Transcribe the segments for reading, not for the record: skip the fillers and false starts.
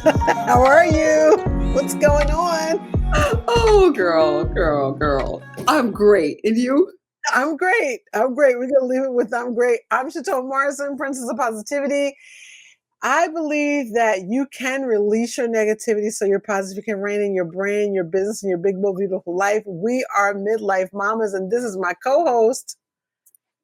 How are you? What's going on? Oh, girl. I'm great. And you? I'm great. I'm great. We're going to leave it with I'm great. I'm Chatone Morrison, Princess of Positivity. I believe that you can release your negativity so your positive can reign in your brain, your business, and your big, bold, beautiful life. We are Midlife Mamas, and this is my co-host,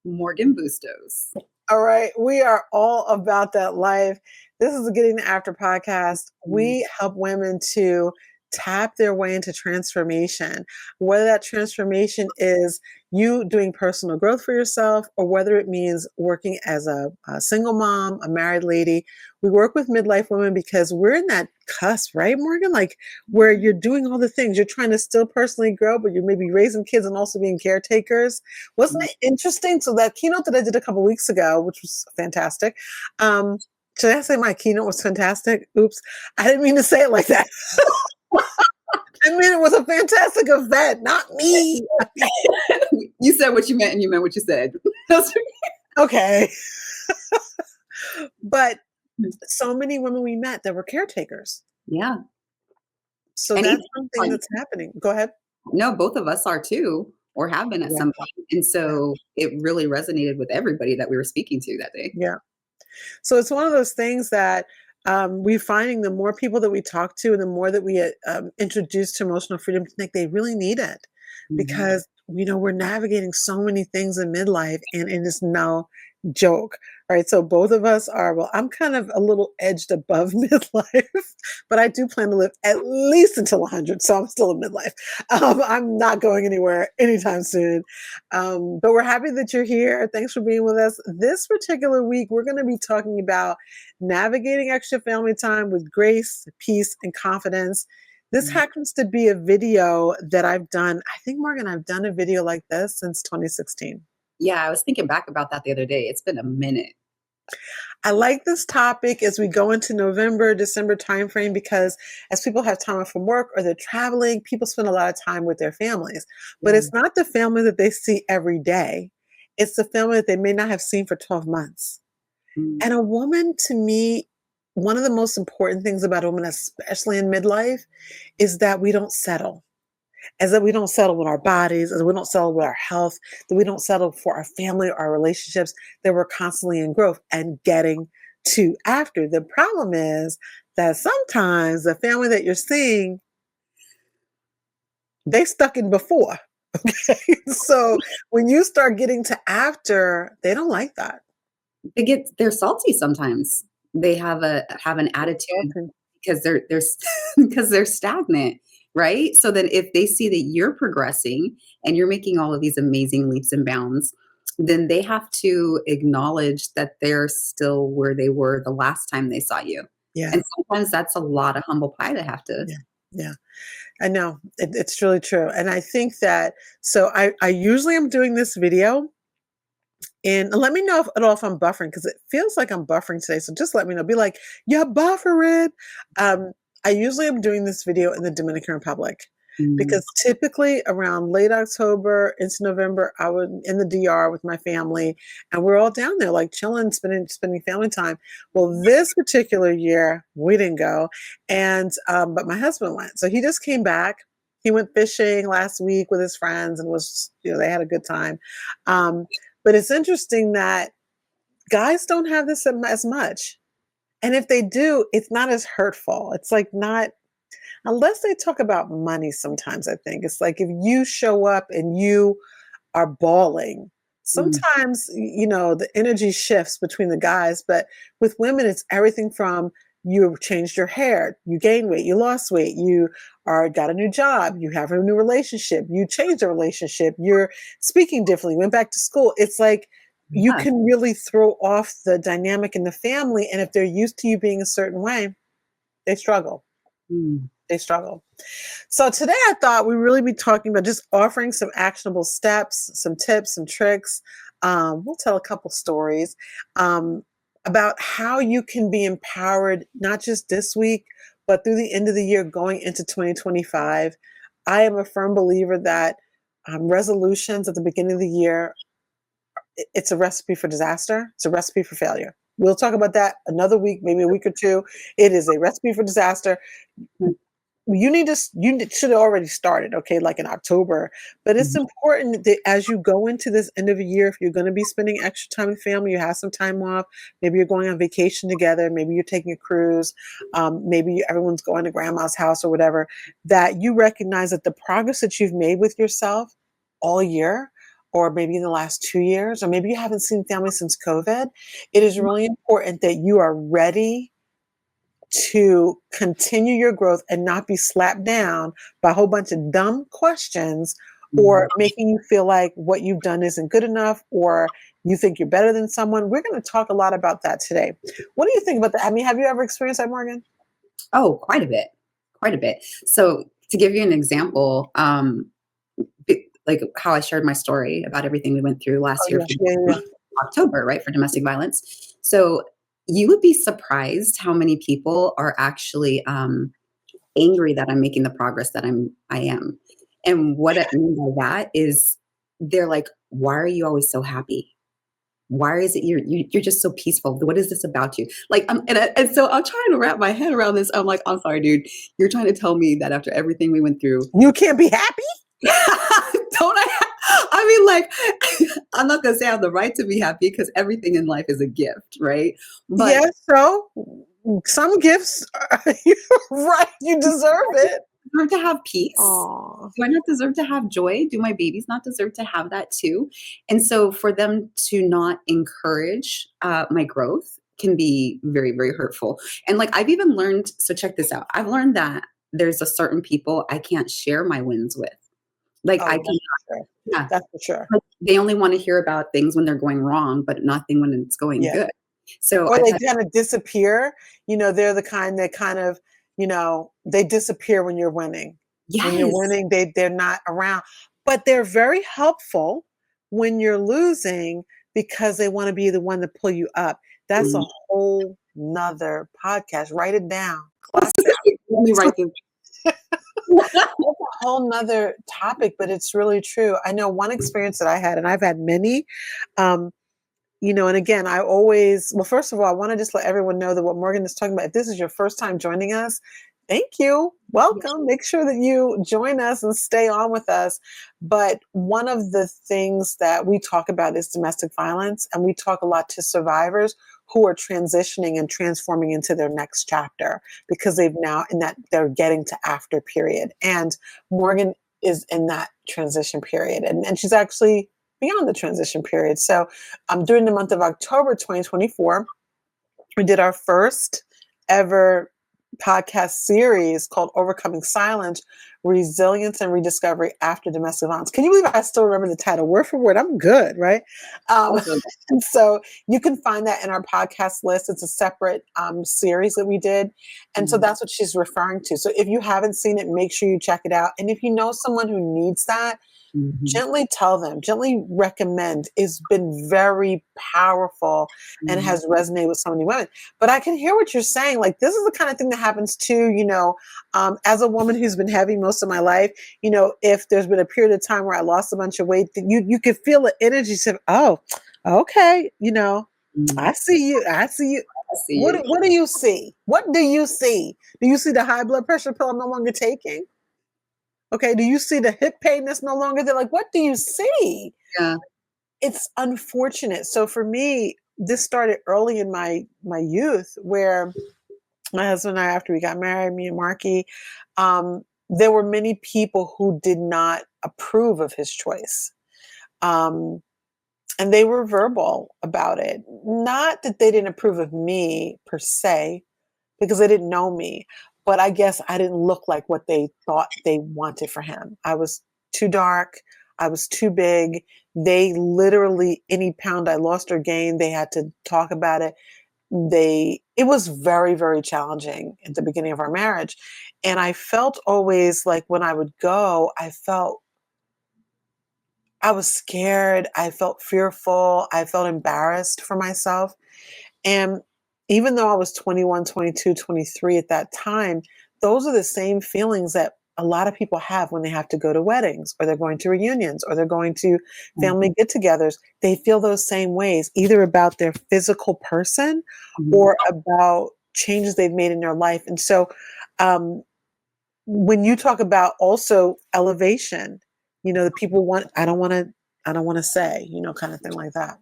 Morgan Bustos. All right. We are all about that life. This is the Getting the After podcast. We help women to tap their way into transformation, whether that transformation is you doing personal growth for yourself or whether it means working as a single mom, a married lady. We work with midlife women because we're in that cusp, right, Morgan? Like where you're doing all the things. You're trying to still personally grow, but you're maybe raising kids and also being caretakers. Wasn't it interesting? So that keynote that I did a couple weeks ago, which was fantastic. Should I say my keynote was fantastic? Oops. I didn't mean to say it like that. I mean, it was a fantastic event, not me. You said what you meant and you meant what you said. Okay. But so many women we met that were caretakers. Yeah. So And that's something that's happening. Go ahead. No, both of us are too, or have been at some point. And so it really resonated with everybody that we were speaking to that day. Yeah. So it's one of those things that we're finding the more people that we talk to and the more that we introduce to emotional freedom clinic, they really need it because, we're navigating so many things in midlife and it is no joke, right? So both of us are, well, I'm kind of a little edged above midlife, but I do plan to live at least until 100. So I'm still in midlife. I'm not going anywhere anytime soon. But we're happy that you're here. Thanks for being with us. This particular week, we're going to be talking about navigating extra family time with grace, peace, and confidence. This happens to be a video that I've done. I think, Morgan, I've done a video like this since 2016. Yeah, I was thinking back about that the other day. It's been a minute. I like this topic as we go into November, December timeframe because as people have time off from work or they're traveling, people spend a lot of time with their families. But it's not the family that they see every day. It's the family that they may not have seen for 12 months. And a woman, to me, one of the most important things about a woman, especially in midlife, is that we don't settle. As that we don't settle with our bodies, as we don't settle with our health, that we don't settle for our family, our relationships, that we're constantly in growth and getting to after. The problem is that sometimes the family that you're seeing, they stuck in before. Okay. So when you start getting to after, they don't like that. They're salty sometimes. They have an attitude because they're because they're stagnant, right? So then if they see that you're progressing and you're making all of these amazing leaps and bounds, then they have to acknowledge that they're still where they were the last time they saw you. Yeah. And sometimes that's a lot of humble pie to have to. Yeah. I know it's really true. And I think that, so I usually am doing this video. And let me know if I'm buffering because it feels like I'm buffering today. So just let me know. Be like, you're buffering. I usually am doing this video in the Dominican Republic because typically around late October into November, I would in the DR with my family, and we're all down there like chilling, spending family time. Well, this particular year we didn't go, and but my husband went. So he just came back. He went fishing last week with his friends and was they had a good time. But it's interesting that guys don't have this as much. And if they do, it's not as hurtful. It's like not, unless they talk about money sometimes, I think. It's like if you show up and you are bawling, sometimes, the energy shifts between the guys. But with women, it's everything from you changed your hair, you gained weight, you lost weight, you got a new job, you have a new relationship, you changed a relationship, you're speaking differently, went back to school. It's like you can really throw off the dynamic in the family. And if they're used to you being a certain way, they struggle. They struggle. So today I thought we'd really be talking about just offering some actionable steps, some tips, some tricks. We'll tell a couple stories about how you can be empowered, not just this week, but through the end of the year going into 2025. I am a firm believer that resolutions at the beginning of the year, it's a recipe for disaster. It's a recipe for failure. We'll talk about that another week, maybe a week or two. It is a recipe for disaster. You should have already started, okay, like in October. But it's Mhm. important that as you go into this end of the year, if you're going to be spending extra time with family, you have some time off. Maybe you're going on vacation together. Maybe you're taking a cruise. Maybe everyone's going to grandma's house or whatever. That you recognize that the progress that you've made with yourself all year, or maybe in the last 2 years, or maybe you haven't seen family since COVID. It is really important that you are ready to continue your growth and not be slapped down by a whole bunch of dumb questions or Mhm. making you feel like what you've done isn't good enough or you think you're better than someone. We're going to talk a lot about that today. What do you think about that? I mean, have you ever experienced that, Morgan? Oh, quite a bit, quite a bit. So to give you an example, like how I shared my story about everything we went through Oh, last year yeah. for Yeah, yeah, October, right, for domestic violence. So you would be surprised how many people are actually angry that I'm making the progress that I am. And what I mean by that is they're like, why are you always so happy? Why is it you're just so peaceful? What is this about you? Like, and so I'm trying to wrap my head around this. I'm like, I'm sorry, dude. You're trying to tell me that after everything we went through, yeah. You can't be happy? don't I mean, like, I'm not gonna say I have the right to be happy because everything in life is a gift, right? But Yes, so some gifts, you're right, you deserve it. deserve to have peace? Oh, Do I not deserve to have joy? Do my babies not deserve to have that too? And so for them to not encourage my growth can be very, very hurtful. And like I've even learned, so check this out. I've learned that there's a certain people I can't share my wins with. Like I oh, can, that's for sure. yeah, That's for sure. like, they only want to hear about things when they're going wrong, but nothing when it's going Yeah. good. So Or I've they had, kinda disappear, they're the kind that kind of, they disappear when you're winning. When you're yes. winning, they're not around, but they're very helpful when you're losing because they wanna be the one to pull you up. That's a Mm. whole 'nother podcast. Write it down. Clock that. Let me write this. That's a whole 'nother topic, but it's really true. I know one experience that I had, and I've had many, um, and again, I always, well, first of all, I want to just let everyone know that what Morgan is talking about, if this is your first time joining us, thank you. Welcome. Make sure that you join us and stay on with us. But one of the things that we talk about is domestic violence, and we talk a lot to survivors who are transitioning and transforming into their next chapter because they've now in that they're getting to after period. And Morgan is in that transition period. And she's actually beyond the transition period. So during the month of October 2024, we did our first ever podcast series called Overcoming Silence, Resilience and Rediscovery After Domestic Violence. Can you believe I still remember the title word for word? I'm good, right? Um, Awesome. and so you can find that in our podcast list. It's a separate series that we did. And so Mhm. that's what she's referring to. So if you haven't seen it, make sure you check it out. And if you know someone who needs that, Mhm. gently tell them, gently recommend. It's been very powerful and Mhm. has resonated with so many women. But I can hear what you're saying. Like, this is the kind of thing that happens too, as a woman who's been heavy most of my life, if there's been a period of time where I lost a bunch of weight, you could feel the energy say, oh, okay, Mhm. I see you. I see you. I see What, you. what do you see? What do you see? Do you see the high blood pressure pill I'm no longer taking? Okay, do you see the hip pain that's no longer there? Like, what do you see? Yeah. It's unfortunate. So for me, this started early in my youth, where my husband and I, after we got married, me and Marky, there were many people who did not approve of his choice. Um, and they were verbal about it. Not that they didn't approve of me per se, because they didn't know me. But I guess I didn't look like what they thought they wanted for him. I was too dark. I was too big. They literally, any pound I lost or gained, they had to talk about it. It was very, very challenging at the beginning of our marriage. And I felt always like when I would go, I was scared. I felt fearful. I felt embarrassed for myself. And even though I was 21, 22, 23 at that time, those are the same feelings that a lot of people have when they have to go to weddings or they're going to reunions or they're going to family get-togethers. They feel those same ways, either about their physical person Mhm. or about changes they've made in their life. And so, um, when you talk about also elevation, the people want, I don't want to say, kind of thing like that.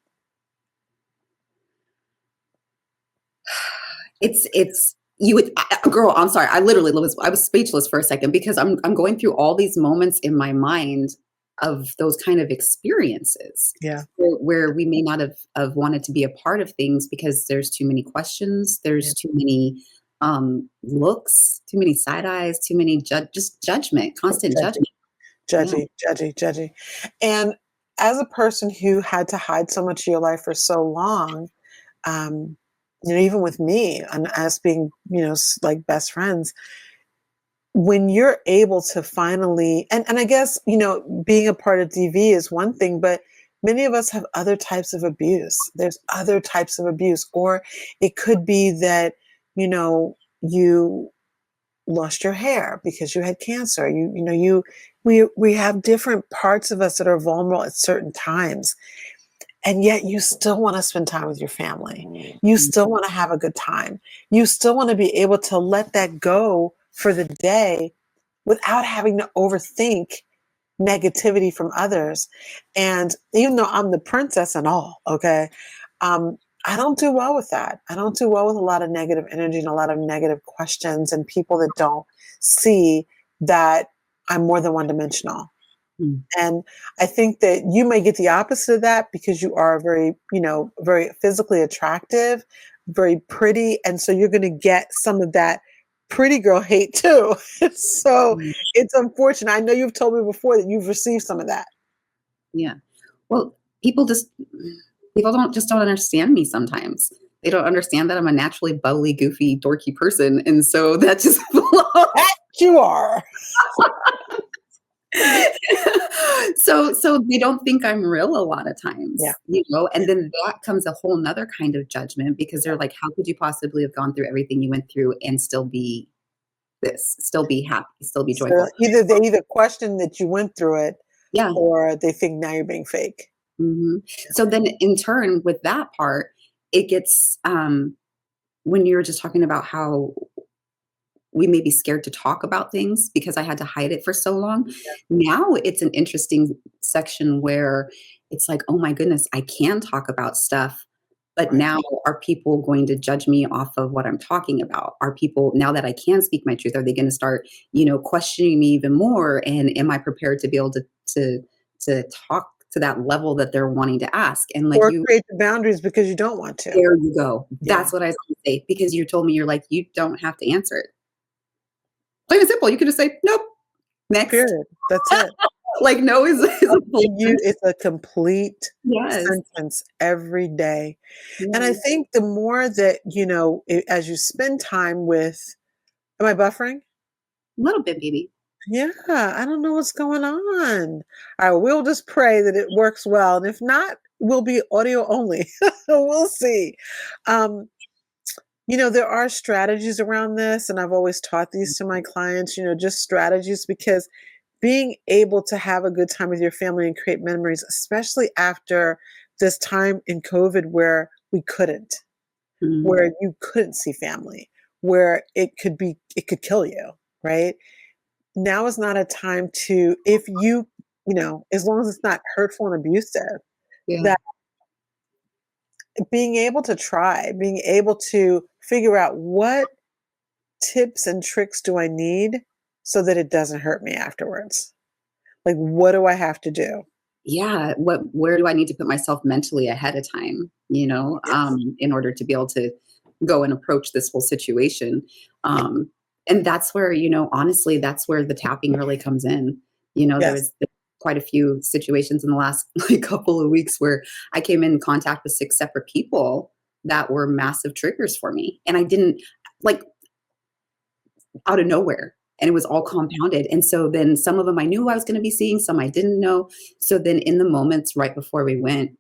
It's you would girl, I'm sorry. I was speechless for a second because I'm going through all these moments in my mind of those kind of experiences Yeah. where we may not have wanted to be a part of things because there's too many questions, Yeah. there's too many looks, too many side eyes, too many just judgment, constant Judgy, judgment. Yeah. judgy. And as a person who had to hide so much of your life for so long, um, even with me and us being, like best friends, when you're able to finally, and I guess, being a part of DV is one thing, but many of us have other types of abuse. There's other types of abuse, or it could be that, you lost your hair because you had cancer. We have different parts of us that are vulnerable at certain times. And yet you still want to spend time with your family. You still want to have a good time. You still want to be able to let that go for the day without having to overthink negativity from others. And even though I'm the princess and all, okay, um, I don't do well with that. I don't do well with a lot of negative energy and a lot of negative questions and people that don't see that I'm more than one dimensional. Mm. And I think that you may get the opposite of that because you are very, very physically attractive, very pretty. And so you're going to get some of that pretty girl hate too. So Mm. it's unfortunate. I know you've told me before that you've received some of that. Yeah. Well, people don't understand me sometimes. They don't understand that I'm a naturally bubbly, goofy, dorky person, and so that just That you are. so they don't think I'm real a lot of Yeah. times, and then that comes a whole 'nother kind of judgment because they're like, "How could you possibly have gone through everything you went through and still be this, still be happy, still be So joyful?" they either question that you went through it Yeah. or they think now you're being fake. Mhm. So then in turn with that part, it gets, when you were just talking about how we may be scared to talk about things because I had to hide it for so long. Now it's an interesting section where it's like, oh my goodness, I can talk about stuff. But Right. now are people going to judge me off of what I'm talking about? Are people, now that I can speak my truth, are they going to start, questioning me even more? And am I prepared to be able to talk to that level that they're wanting to ask? And like Or you, create the boundaries because you don't want to. there you go. Yeah. That's what I was going to say because you told me you're like, you don't have to answer it. Plain and simple. You can just say, nope, next. Period. That's it. Like, no is a full It's a complete yes. sentence every day. And I Yes. think the more that, as you spend time with, am I buffering? A little bit, maybe. Yeah, I don't know what's going on. All right, we'll just pray that it works well. And if not, we'll be audio only. We'll see. Um, there are strategies around this, and I've always taught these to my clients, just strategies because being able to have a good time with your family and create memories, especially after this time in COVID where we couldn't, Mhm. where you couldn't see family, where it could kill you, right? Now is not a time to, if as long as it's not hurtful and abusive, Yeah. that being able to figure out what tips and tricks do I need so that it doesn't hurt me afterwards. Like, what do I have to do? Yeah. Where do I need to put myself mentally ahead of time, Yes. in order to be able to go and approach this whole situation? And that's where, honestly, that's where the tapping really comes in. There Yes. was quite a few situations in the last like couple of weeks where I came in contact with 6 separate people that were massive triggers for me. And I didn't like out of nowhere. And it was all compounded. And so then some of them I knew I was going to be seeing, some I didn't know. So then in the moments right before we went,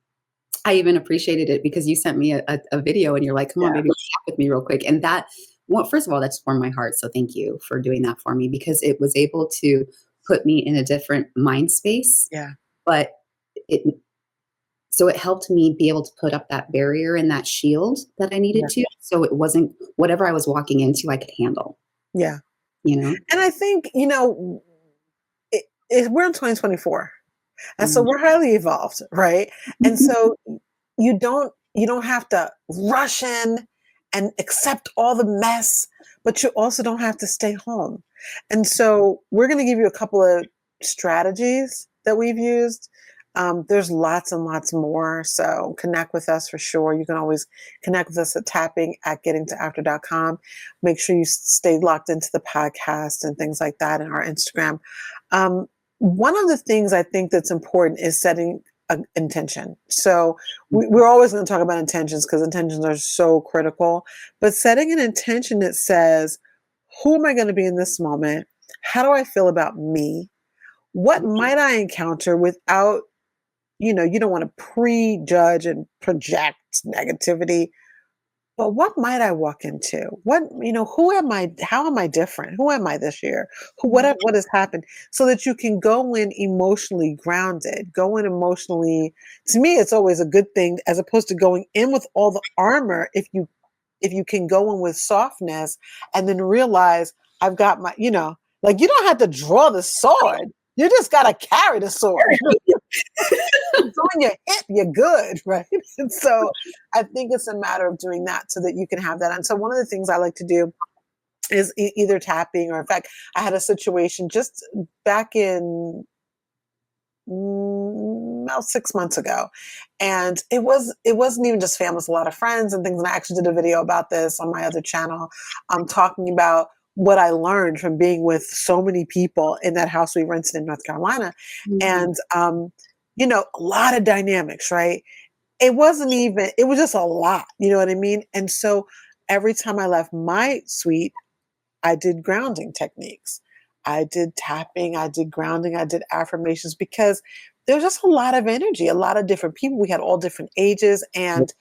I even appreciated it because you sent me a video and you're like, come on, Yeah. baby, chat with me real quick. And that well, first of all, that's warmed my heart. So thank you for doing that for me, because it was able to put me in a different mind space. Yeah. But it, so it helped me be able to put up that barrier and that shield that I needed Yeah. to. So it wasn't whatever I was walking into, I could handle, Yeah. you know? And I think, we're in 2024. And so Mm. we're highly evolved, right? And so you don't have to rush in and accept all the mess, but you also don't have to stay home. And so we're going to give you a couple of strategies that we've used. There's lots and lots more. So connect with us for sure. You can always connect with us at tapping@gettingtoafter.com. Make sure you stay locked into the podcast and things like that in our Instagram. One of the things I think that's important is setting an intention. So we're always going to talk about intentions because intentions are so critical, but setting an intention that says, who am I going to be in this moment? How do I feel about me? What might I encounter without, you don't want to prejudge and project negativity, but what might I walk into? Who am I? How am I different? Who am I this year? What has happened? So that you can go in emotionally grounded, go in emotionally. To me, it's always a good thing as opposed to going in with all the armor. If you can go in with softness and then realize I've got like you don't have to draw the sword. You just got to carry the sword. It's on your hip, you're good, right? And so I think it's a matter of doing that so that you can have that. And so one of the things I like to do is either tapping, or in fact, I had a situation just back in about 6 months ago, and it wasn't even just family, it was a lot of friends and things. And I actually did a video about this on my other channel. I'm talking about what I learned from being with so many people in that house we rented in North Carolina, Mhm. and a lot of dynamics, right? It was just a lot, you know what I mean? And so every time I left my suite, I did grounding techniques. I did tapping, I did grounding, I did affirmations because there was just a lot of energy, a lot of different people. We had all different ages. And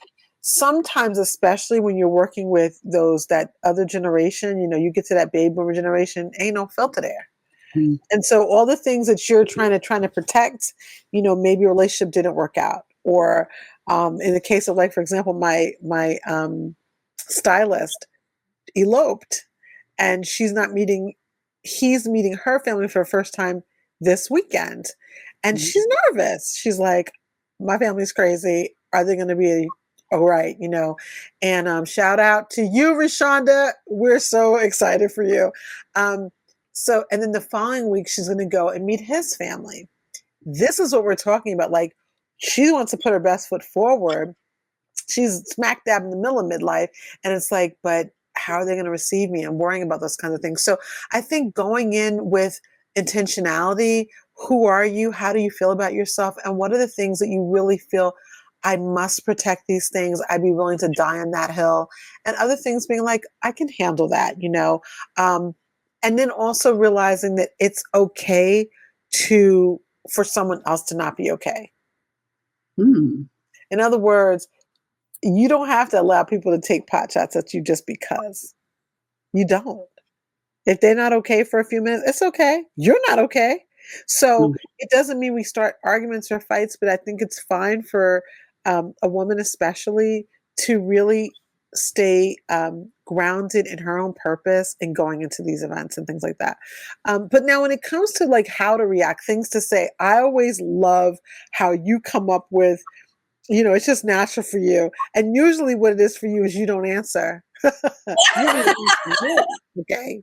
sometimes, especially when you're working with that other generation, you get to that baby boomer generation, ain't no filter there. Mm. And so all the things that you're trying to protect, maybe your relationship didn't work out. Or in the case of, like, for example, my stylist eloped, and he's meeting her family for the first time this weekend. And Mhm. she's nervous. She's like, my family's crazy. Are they going to be all right? And shout out to you, Rashonda. We're so excited for you. Um, and then the following week, she's going to go and meet his family. This is what we're talking about. Like, she wants to put her best foot forward. She's smack dab in the middle of midlife. And it's like, but how are they going to receive me? I'm worrying about those kinds of things. So I think going in with intentionality, who are you? How do you feel about yourself? And what are the things that you really feel, I must protect these things. I'd be willing to die on that hill. And other things being like, I can handle that. Um, and then also realizing that it's okay for someone else to not be okay. Mm. In other words, you don't have to allow people to take pot shots at you just because. You don't. If they're not okay for a few minutes, it's okay. You're not okay. So Mm. it doesn't mean we start arguments or fights, but I think it's fine for a woman, especially, to really stay grounded in her own purpose and going into these events and things like that. But now, when it comes to like how to react, things to say, I always love how you come up with, it's just natural for you. And usually what it is for you is you don't answer. Usually it is for you, okay?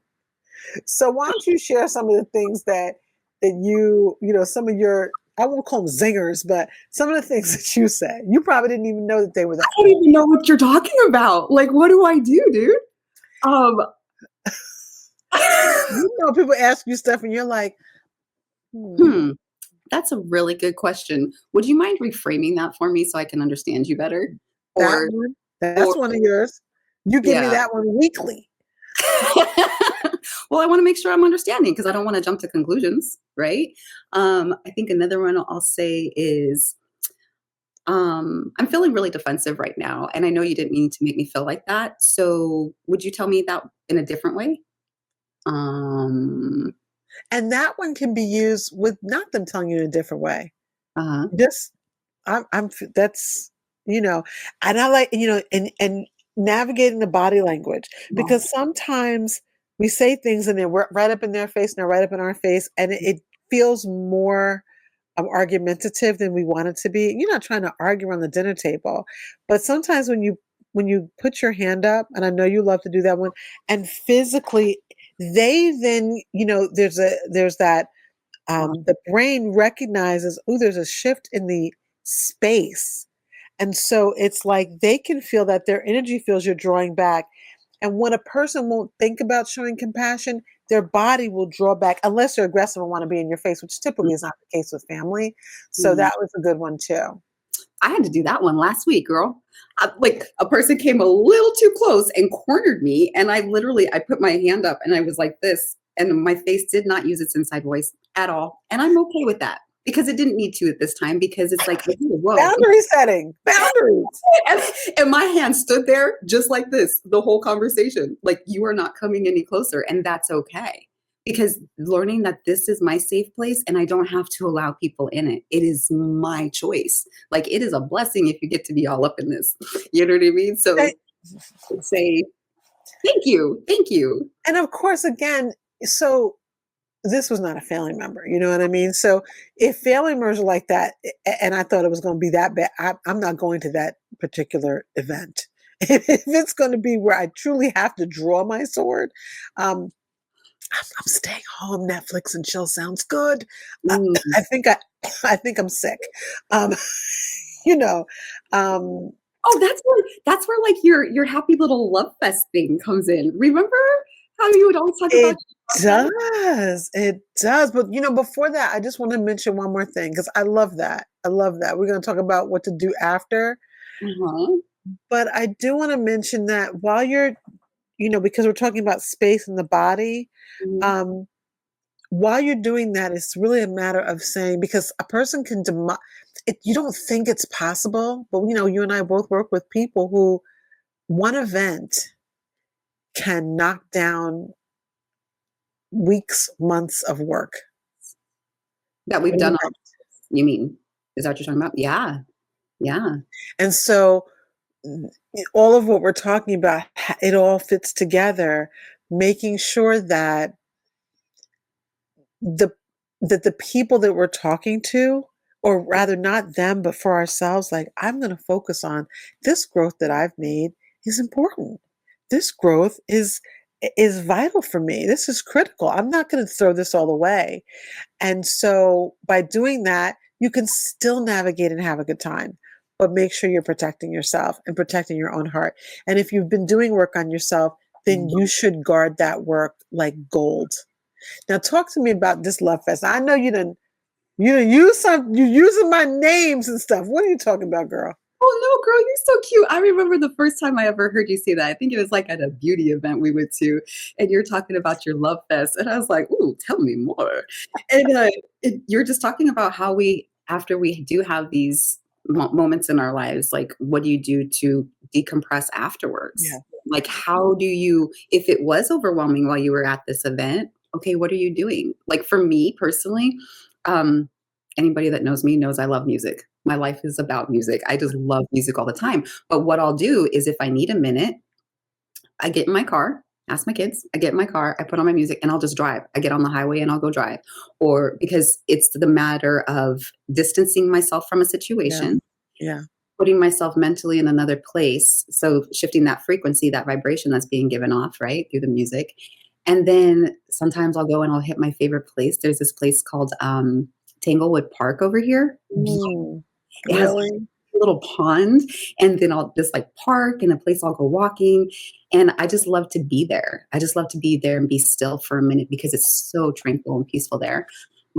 So why don't you share some of the things that some of your, I won't call them zingers, but some of the things that you say. You probably didn't even know that they were I that. don't even know what you're talking about. Like, what do I do, dude? Um, People ask you stuff and you're like, hmm, that's a really good question. Would you mind reframing that for me so I can understand you better? that Or, one, that's or one of yours. You give me yeah. that one weekly. Well, I want to make sure I'm understanding because I don't want to jump to conclusions, right? I think another one I'll say is I'm feeling really defensive right now, and I know you didn't mean to make me feel like that. So would you tell me that in a different way? Um, And that one can be used with not them telling you in a different way. uh-huh. Just that's, you know, and I like, and navigating the body language, Yeah. because sometimes we say things and they're right up in their face and they're right up in our face, and it feels more argumentative than we want it to be. You're not trying to argue around the dinner table, but sometimes when you put your hand up, and I know you love to do that one, and physically, they then, there's that, the brain recognizes, oh, there's a shift in the space. And so it's like they can feel that their energy feels you're drawing back. And when a person won't think about showing compassion, their body will draw back unless they're aggressive and want to be in your face, which typically is not the case with family. So Mhm. that was a good one too. I had to do that one last week, girl. Like a person came a little too close and cornered me, and I put my hand up and I was like this, and my face did not use its inside voice at all, and I'm okay with that because it didn't need to at this time because it's like, whoa, Boundary setting, boundaries. and, and my hand stood there just like this the whole conversation. Like, you are not coming any closer, and that's okay. Because learning that this is my safe place and I don't have to allow people in it. It is my choice. Like, it is a blessing if you get to be all up in this. You know what I mean? So They- say, thank you. Thank you. And of course, again, so this was not a family member, you know what I mean? So if family members are like that, and I thought it was going to be that bad, I'm not going to that particular event. If it's going to be where I truly have to draw my sword, um, I'm staying home. Netflix and chill sounds good. Uh, Mm. I think I, I think I'm sick. Um, you know, um, Oh, that's where like your happy little love fest thing comes in. Remember how you would always talk about it your love fest? does. It does. But before that, I just want to mention one more thing because I love that. I love that. We're going to talk about what to do after. Uh-huh. But I do want to mention that while you're, because we're talking about space in the body, Mhm. um, while you're doing that, it's really a matter of saying, because a person can, you don't think it's possible, but you and I both work with people who one event can knock down weeks, months of work. That we've One done event. you mean? Is that what you're talking about? Yeah. Yeah. And so all of what we're talking about, it all fits together, making sure the the people that we're talking to, or rather not them, but for ourselves, like, I'm going to focus on this growth that I've made is important. This growth is vital for me. This is critical. I'm not going to throw this all away. And so by doing that, you can still navigate and have a good time, but make sure you're protecting yourself and protecting your own heart. And if you've been doing work on yourself, then you should guard that work like gold. Now talk to me about this love fest. I know you done you using my names and stuff. What are you talking about, girl? Oh, no, girl, you're so cute. I remember the first time I ever heard you say that. I think it was, like, at a beauty event we went to, and you're talking about your love fest, and I was like, "Ooh, tell me more." And, you're just talking about how we after we do have these moments in our lives, like, what do you do to decompress afterwards? Yeah. Like, how do you if it was overwhelming while you were at this event, okay, what are you doing? Like, for me personally, um, anybody that knows me knows I love music. My life is about music. I just love music all the time. But what I'll do is if I need a minute, I get in my car, ask my kids, I get in my car, I put on my music, and I'll just drive. I get on the highway and I'll go drive. Or because it's the matter of distancing myself from a Yeah. situation, Yeah. putting myself mentally in another place. So shifting that frequency, that vibration that's being given off, right, through the music. And then sometimes I'll go and I'll hit my favorite place. There's this place called Tanglewood Park over here. Mm, It has really? a little pond, and then I'll just, like, park and a place I'll go walking, and I just love to be there. I just love to be there and be still for a minute because it's so tranquil and peaceful there.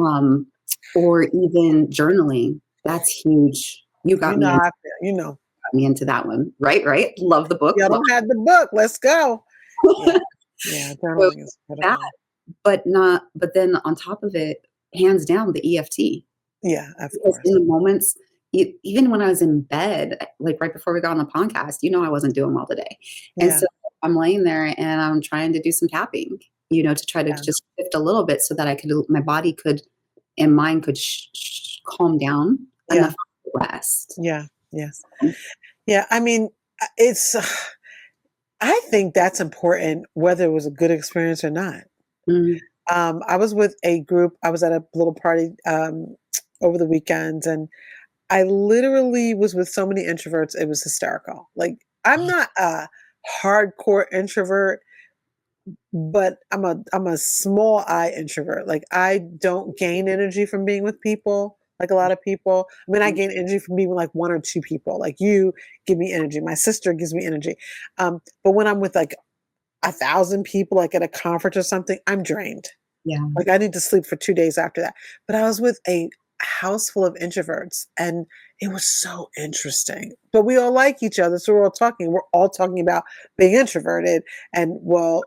Um, or even journaling. That's huge. You You got know me how I feel. You know. got me into that one. Right, right? Love the book, Y'all love don't have the book. Let's go. Yeah. Yeah. so Journaling is that, critical. but then on top of it, hands down, the EFT. Yeah, of Because in course. the moments even when I was in bed, like right before we got on the podcast, I wasn't doing well today. And Yeah, so I'm laying there and I'm trying to do some tapping, to try to yeah, just shift a little bit so that my body could and mind could calm down yeah, enough to rest. yeah, yes. Yeah, I mean, it's I think that's important whether it was a good experience or not. Mm, I was with a group, I was at a little party, over the weekend, and I literally was with so many introverts, it was hysterical. Like, I'm not a hardcore introvert, but I'm a small I introvert. Like, I don't gain energy from being with people like a lot of people. I mean, I gain energy from being with like one or two people. Like, you give me energy. My sister gives me energy. But when I'm with like 1,000 people, like at a conference or something, I'm drained. yeah. Like, I need to sleep for 2 days after that. But I was with a house full of introverts, and it was so interesting. But we all like each other, so we're all talking about being introverted, and, well,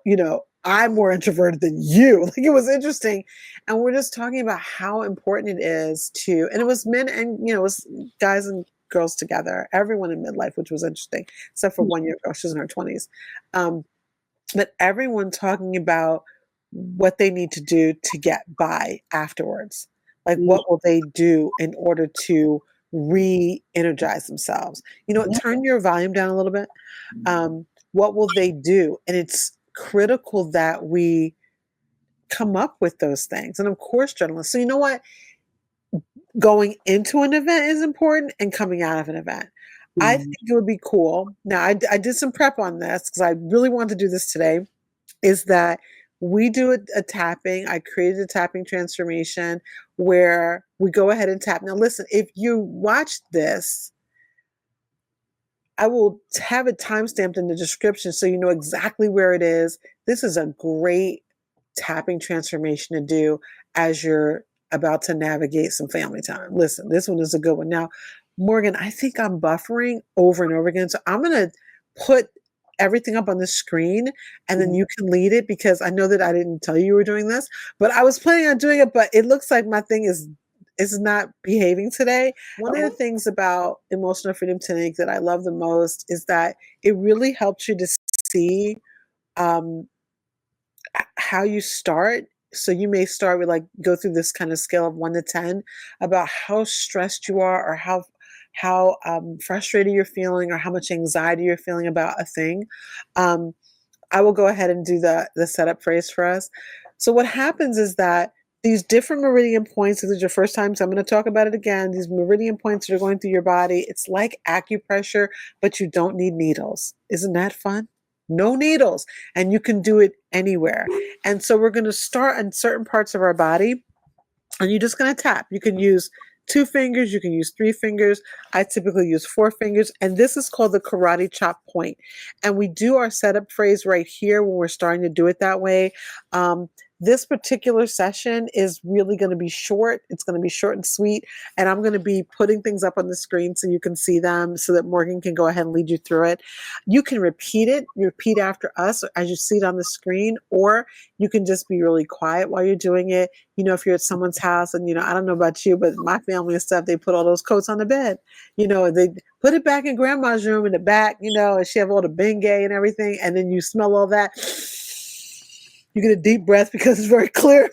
I'm more introverted than you. Like, it was interesting, and we're just talking about how important it is to, and it was men and, it was guys and girls together, everyone in midlife, which was interesting, except for one young girl, she was in her 20s. Um, but everyone talking about what they need to do to get by afterwards. Like, Mm, what will they do in order to re-energize themselves? yeah. Turn your volume down a little bit. What will they do? And it's critical that we come up with those things. And of course, journalists. So, you know what? Going into an event is important, and coming out of an event. I Mm, think it would be cool. Now, I did some prep on this because I really wanted to do this today, is that we do a tapping. I created a tapping transformation where we go ahead and tap. Now, listen, if you watch this, I will have it timestamped in the description so you know exactly where it is. This is a great tapping transformation to do as you're about to navigate some family time. Listen, this one is a good one. Now, Morgan, I think I'm buffering over and over again. So I'm going to put everything up on the screen, and then mhm. you can lead it, because I know that I didn't tell you were doing this, but I was planning on doing it, but it looks like my thing is not behaving today. One of the things about Emotional Freedom Clinic that I love the most is that it really helps you to see, um, how you start. So you may start with, like, go through this kind of scale of 1 to 10 about how stressed you are, or how frustrated you're feeling, or how much anxiety you're feeling about a thing. Um, I will go ahead and do the setup phrase for us. So what happens is that these different meridian points, this is your first time, so I'm going to talk about it again. These meridian points that are going through your body, it's like acupressure, but you don't need needles. Isn't that fun? No needles, and you can do it anywhere. And so we're going to start on certain parts of our body, and you're just going to tap. You can use 2 fingers, you can use 3 fingers. I typically use 4 fingers, and this is called the karate chop point. And we do our setup phrase right here when we're starting to do it that way. Um, this particular session is really going to be short. It's going to be short and sweet, and I'm going to be putting things up on the screen so you can see them, so that Morgan can go ahead and lead you through it. You can repeat it, you repeat after us as you see it on the screen, or you can just be really quiet while you're doing it. If you're at someone's house, and, I don't know about you, but my family and stuff, they put all those coats on the bed. They put it back in grandma's room in the back, and she have all the Bengay and everything. And then you smell all that. You get a deep breath because it's very clear.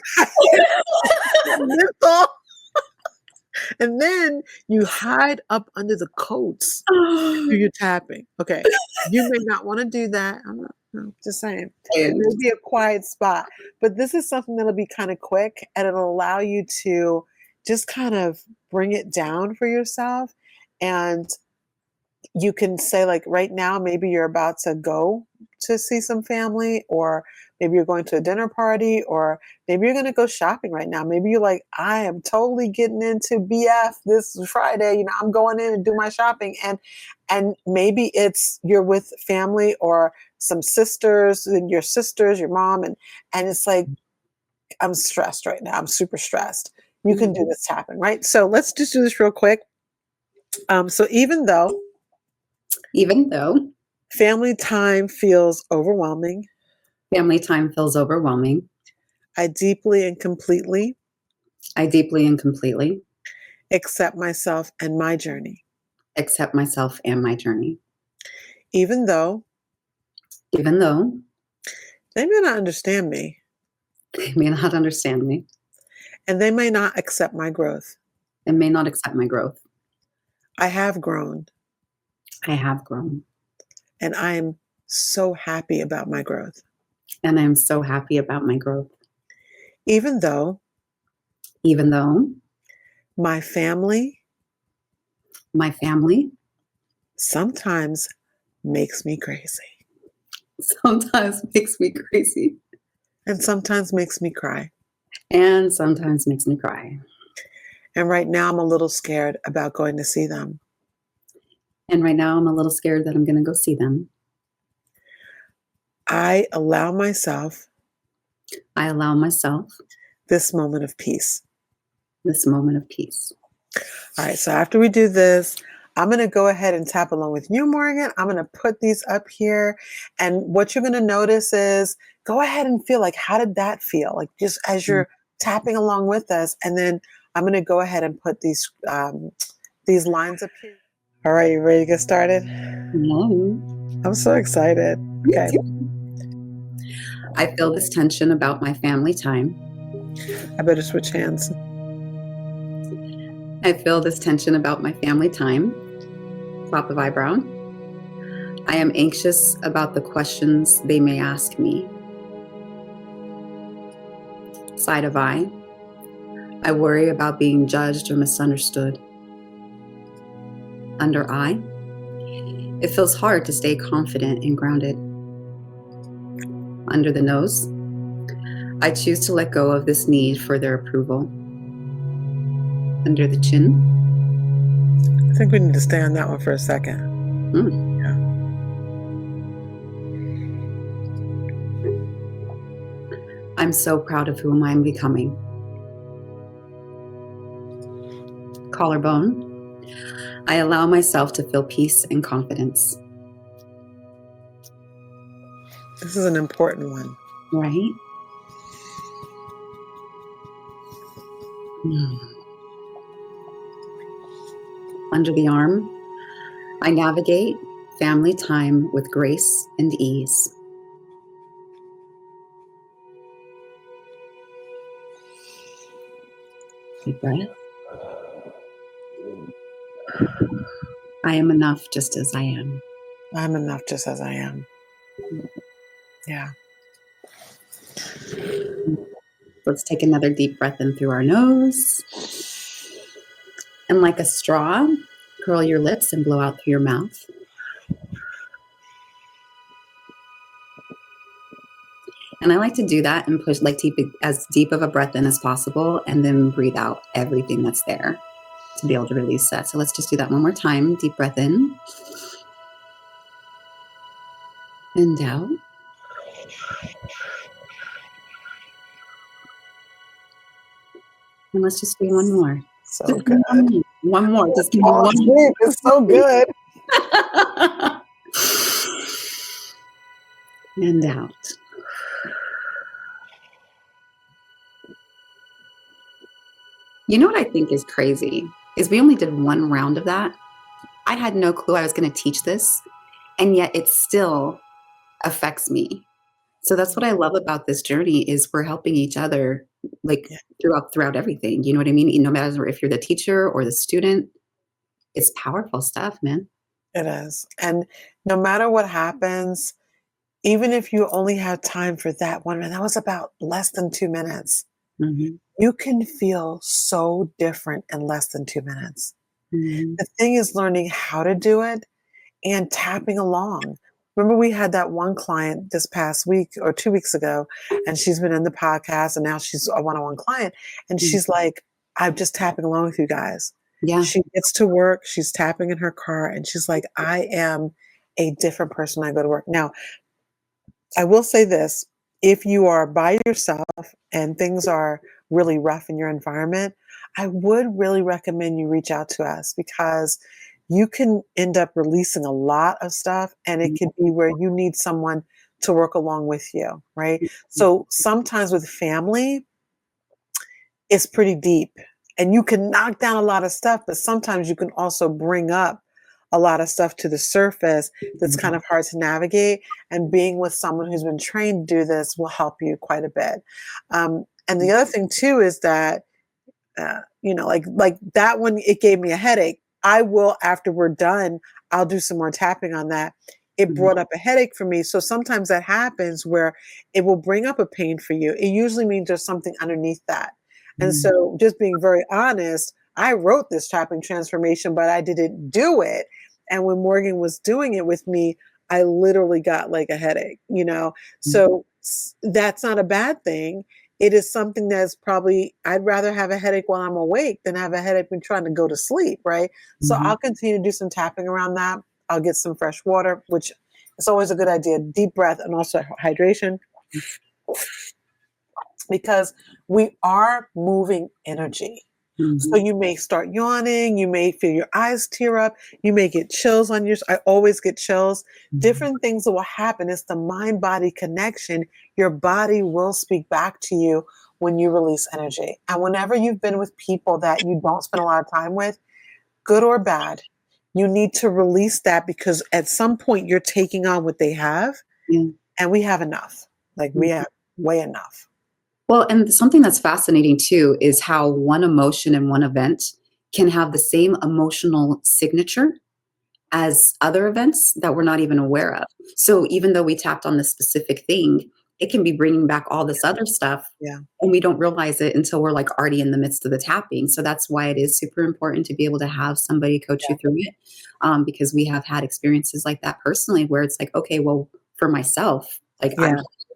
And then you hide up under the coats and do your tapping. Okay. You may not want to do that. I'm not, no, just saying. It And may be a quiet spot, but this is something that'll be kind of quick, and it'll allow you to just kind of bring it down for yourself. And you can say, like, right now, maybe you're about to go to see some family, or maybe you're going to a dinner party, or maybe you're going to go shopping right now. Maybe you're like, I am totally getting into BF this Friday. I'm going in and do my shopping. And maybe it's you're with family or some sisters, and your sisters, your mom, and it's like, I'm stressed right now. I'm super stressed. You can do mhm. this tapping, right? So let's just do this real quick. So even though Even though family time feels overwhelming, family time feels overwhelming, I deeply and completely I deeply and completely accept myself and my journey, accept myself and my journey, even though even though they may not understand me they may not understand me and they may not accept my growth. and may not accept my growth. I have grown I have grown, and I am so happy about my growth, and I am so happy about my growth, even though even though my family my family sometimes makes me crazy sometimes makes me crazy and sometimes makes me cry. and sometimes makes me cry. And right now, I'm a little scared about going to see them. And right now, I'm a little scared that I'm going to go see them. I allow myself I allow myself this moment of peace. this moment of peace. All right, so after we do this, I'm going to go ahead and tap along with you, Morgan. I'm going to put these up here. And what you're going to notice is go ahead and feel like, how did that feel? Like just as you're tapping along with us. And then I'm going to go ahead and put these lines up here. All right, you ready to get started? No. I'm so excited. Okay. I feel this tension about my family time. I better switch hands. I feel this tension about my family time. Top of eyebrow. I am anxious about the questions they may ask me. Side of eye. I worry about being judged or misunderstood. Under eye. It feels hard to stay confident and grounded. Under the nose. I choose to let go of this need for their approval. Under the chin. I think we need to stay on that one for a second. Yeah. I'm so proud of whom I'm becoming. Collarbone. I allow myself to feel peace and confidence. This is an important one. Right? Under the arm, I navigate family time with grace and ease. Deep breath. I am enough just as I am. I'm enough just as I am. Yeah. Let's take another deep breath in through our nose. And like a straw, curl your lips and blow out through your mouth. And I like to do that and push as deep of a breath in as possible, and then breathe out everything that's there to be able to release that. So let's just do that one more time. Deep breath in and out. And let's just do one more. So Just good. One more. Just give me Oh, one sleep more. is so good. And out. You know what I think is crazy is we only did one round of that. I had no clue I was going to teach this, and yet it still affects me. So that's what I love about this journey is we're helping each other like throughout everything. You know what I mean? No matter if you're the teacher or the student, it's powerful stuff, man. It is. And no matter what happens, even if you only have time for that one, and that was about less than 2 minutes, you can feel so different in less than 2 minutes. The thing is learning how to do it and tapping along. Remember, we had that one client this past week or 2 weeks ago, and she's been in the podcast, and now she's a one-on-one client. And she's like, I'm just tapping along with you guys. Yeah. She gets to work, she's tapping in her car, and she's like, I am a different person when I go to work. Now, I will say this, if you are by yourself and things are really rough in your environment, I would really recommend you reach out to us because you can end up releasing a lot of stuff and it could be where you need someone to work along with you, right? So sometimes with family, it's pretty deep And you can knock down a lot of stuff, but sometimes you can also bring up a lot of stuff to the surface that's kind of hard to navigate. And being with someone who's been trained to do this will help you quite a bit. And the other thing too is that, like that one, it gave me a headache. I will, after we're done, I'll do some more tapping on that. It brought up a headache for me. So sometimes that happens where it will bring up a pain for you. It usually means there's something underneath that. And so just being very honest, I wrote this tapping transformation, but I didn't do it. And when Morgan was doing it with me, I literally got like a headache, So that's not a bad thing. It is something that's probably, I'd rather have a headache while I'm awake than have a headache when trying to go to sleep, right? So I'll continue to do some tapping around that. I'll get some fresh water, which is always a good idea. Deep breath and also hydration. Because we are moving energy. So you may start yawning, you may feel your eyes tear up, you may get chills on I always get chills. Different things that will happen. It's the mind-body connection. Your body will speak back to you when you release energy. And whenever you've been with people that you don't spend a lot of time with, good or bad, you need to release that, because at some point you're taking on what they have, and we have enough. Like we have way enough. Well, and something that's fascinating too is how one emotion and one event can have the same emotional signature as other events that we're not even aware of. So even though we tapped on this specific thing, it can be bringing back all this other stuff. And we don't realize it until we're like already in the midst of the tapping. So that's why it is super important to be able to have somebody coach you through it. Because we have had experiences like that personally, where it's like, okay, well, for myself, like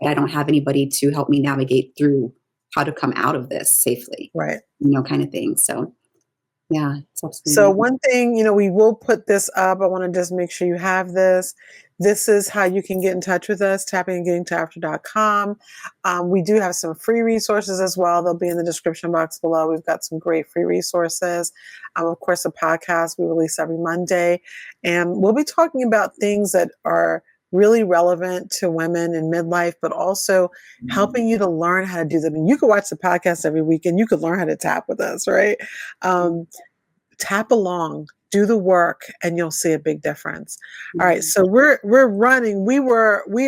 I don't have anybody to help me navigate through how to come out of this safely. Right. Kind of thing. So yeah. So one thing, we will put this up. I want to just make sure you have this. This is how you can get in touch with us, tappingandgettingtoafter.com. We do have some free resources as well. They'll be in the description box below. We've got some great free resources. Of course, a podcast we release every Monday. And we'll be talking about things that are really relevant to women in midlife, but also helping you to learn how to do them. And you can watch the podcast every week and you can learn how to tap with us, right? Tap along, do the work, and you'll see a big difference. All right. So we're running. We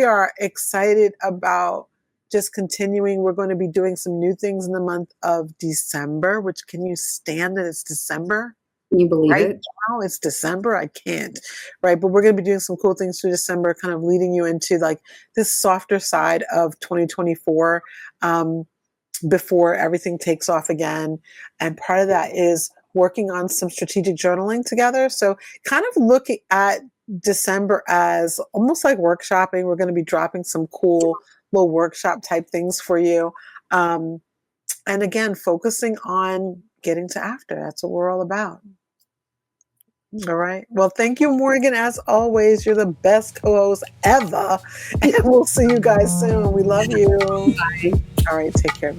are excited about just continuing. We're going to be doing some new things in the month of December, which, can you stand that it's December? Can you believe right it? Now it's December. I can't. Right. But we're going to be doing some cool things through December, kind of leading you into like this softer side of 2024 before everything takes off again. And part of that is working on some strategic journaling together. So kind of looking at December as almost like workshopping. We're going to be dropping some cool little workshop type things for you. And again, focusing on getting to after. That's what we're all about. All right. Well, thank you, Morgan. As always, you're the best co-host ever. And we'll see you guys soon. We love you. Bye. All right. Take care.